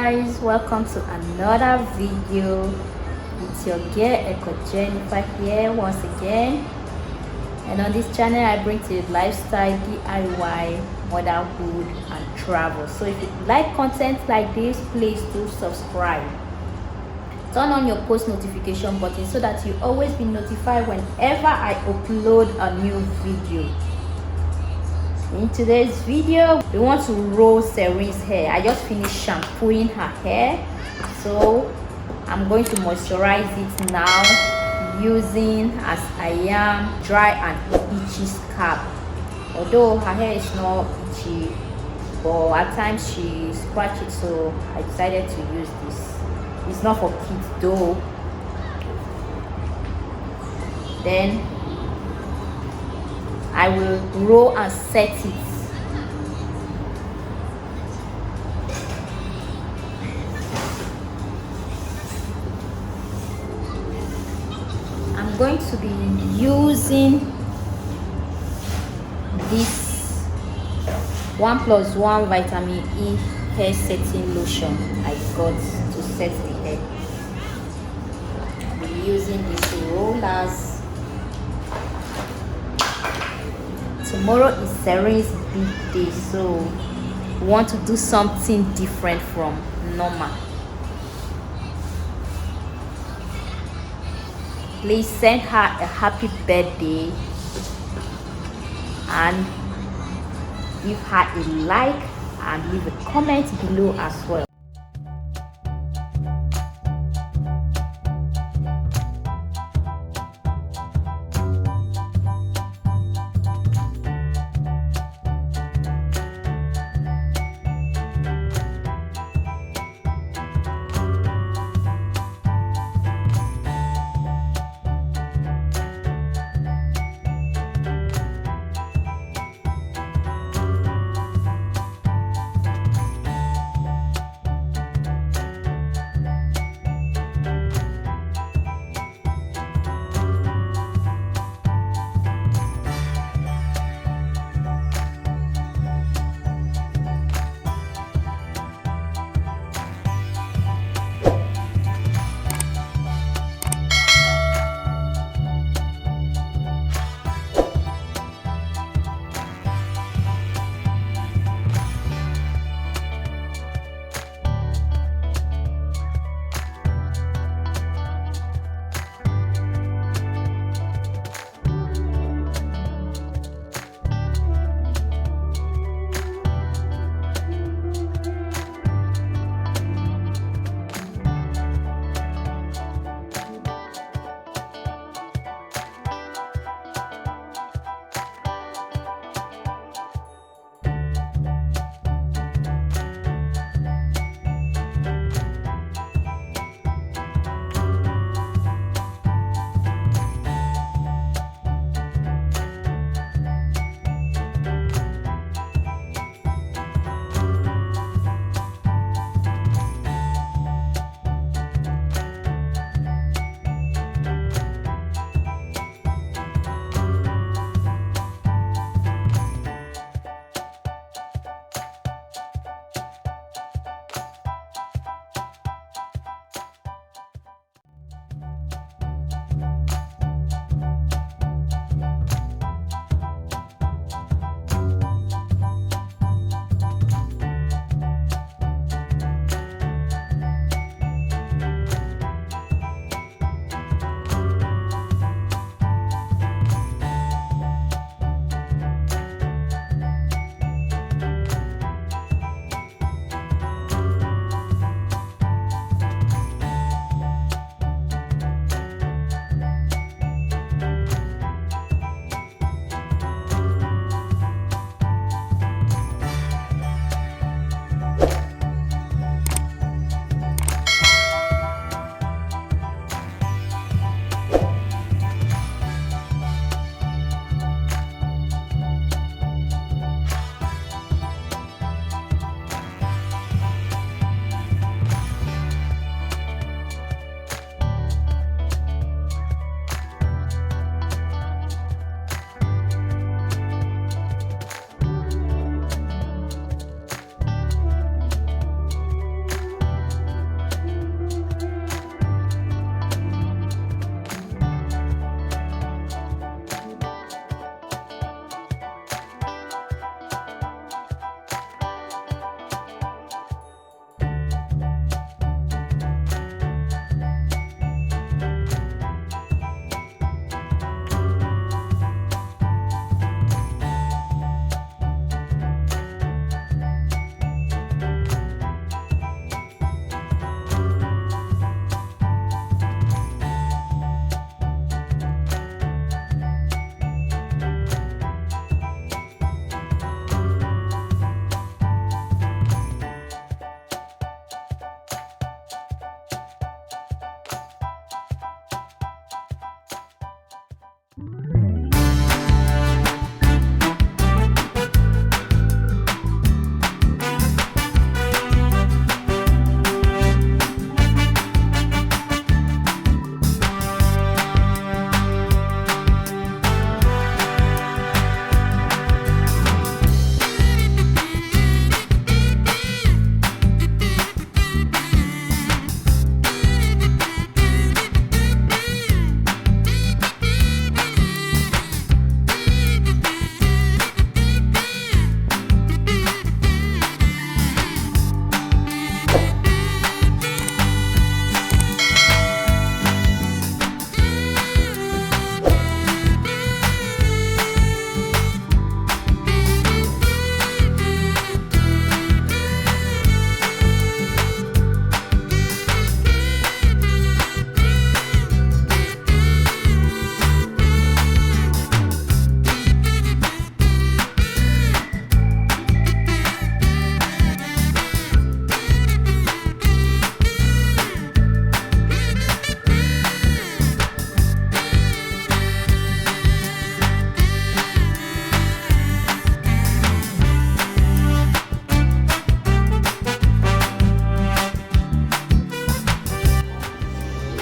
guys, welcome to another video. It's your girl Echo Jennifer here once again, and on this channel I bring to you lifestyle, DIY, motherhood and travel. So if you like content like this, please do subscribe, turn on your post notification button so that you always be notified whenever I upload a new video. In today's video, we want to roll Serene's hair. I just finished shampooing her hair, so I'm going to moisturize it now using AsIamdry&itchyscalp. Although her hair is not itchy, but at times she scratches, so I decided to use this. It's not for kids though. Then I will roll and set it. I'm going to be using this 1+1 vitamin E hair setting lotion I got to set the hair. I'll be using these rollers. Tomorrow is Serene's big day, so we want to do something different from normal. Please send her a happy birthday and give her a like and leave a comment below as well.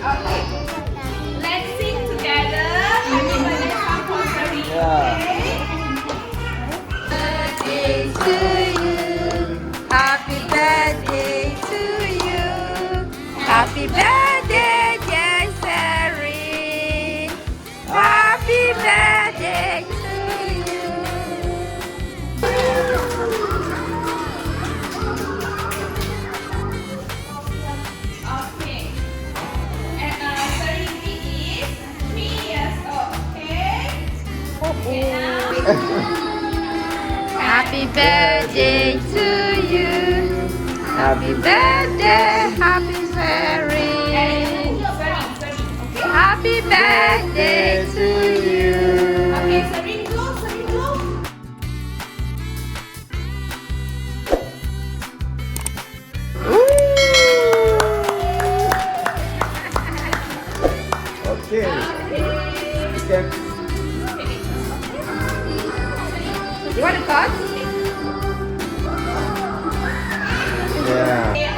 Okay. Let's sing together. Happy birthday song for Serene. Happy birthday to you. Happy birthday, dear Serene. Happy birthday to you. Okay. And Serene is 3 years old. Okay. Okay, now. Happy birthday to you. Happy birthday, happy Serene. Happy birthday to you. Okay, Serene, go, Serene, go. Okay. You can. You want to cut? Yeah.